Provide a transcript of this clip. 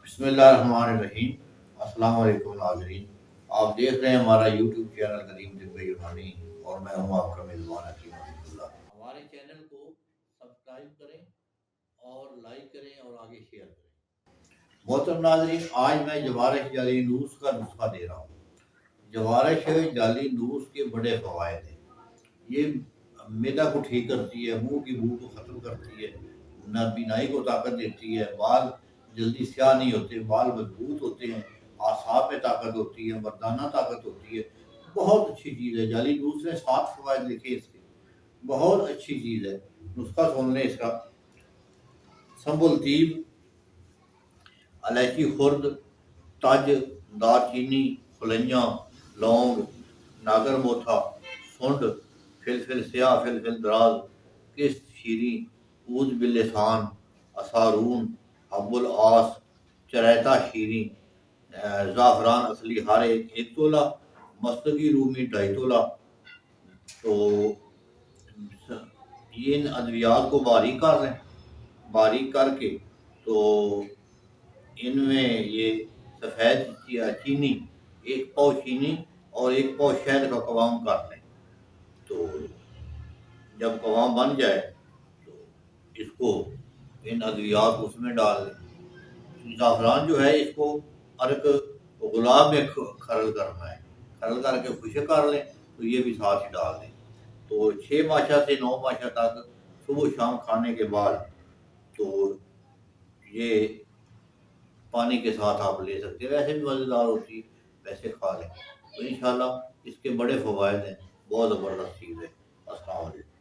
بسم اللہ الرحمن الرحیم۔ السلام علیکم ناظرین، آپ دیکھ رہے ہیں ہمارا یوٹیوب چینل قدیم طب یونانی، اور میں ہوں آپ کا میزبان حکیم عبد اللہ۔ ہمارے چینل کو سبسکرائب کریں اور لائک کریں اور آگے شیئر کریں۔ محترم ناظرین، آج میں جوارش جعلی نوس کا نسخہ دے رہا ہوں۔ جوارش جعلی نوس کے بڑے فوائد ہیں۔ یہ معدہ کو ٹھیک کرتی ہے، منہ کی بو کو ختم کرتی ہے، بینائی کو طاقت دیتی ہے، بال جلدی سیاہ نہیں ہوتے، بال مضبوط ہوتے ہیں، اعصاب میں طاقت ہوتی ہے، مردانہ طاقت ہوتی ہے۔ بہت اچھی چیز ہے۔ جعلی نوس نے 7 فوائد لکھے اس کے، بہت اچھی چیز ہے۔ نسخہ سن لیں اس کا: سنبل طیب، الائچی خرد، تج، دار چینی، فلنیاں، لونگ، ناگر موتھا، سنڈ، فلفل سیاہ، فلفل دراز، کشت شیریں، عود باللسان، اسارون، حب العاص، چریتا شیریں، زعفران اصلی ہر ایک تولہ، مستگی رومی 2.5 تولہ۔ تو یہ ان ادویات کو باریک کر لیں، باریک کر کے تو ان میں یہ سفید چینی، 1 پاؤ چینی اور 1 پاؤ شہد کا قوام کر لیں۔ تو جب قوام بن جائے تو اس کو ان ادویات کو اس میں ڈال دیں۔ زعفران جو ہے اس کو عرق گلاب میں کھرل کرنا ہے، کھرل کر کے خشک کر لیں، تو یہ بھی ساتھ ہی ڈال دیں۔ تو 6 ماشا سے 9 ماشا تک صبح شام کھانے کے بعد تو یہ پانی کے ساتھ آپ لے سکتے ہیں، ویسے بھی مزیدار ہوتی ہے، ویسے کھا لیں تو انشاءاللہ اس کے بڑے فوائد ہیں، بہت زبردست چیز ہے۔ السلام علیکم۔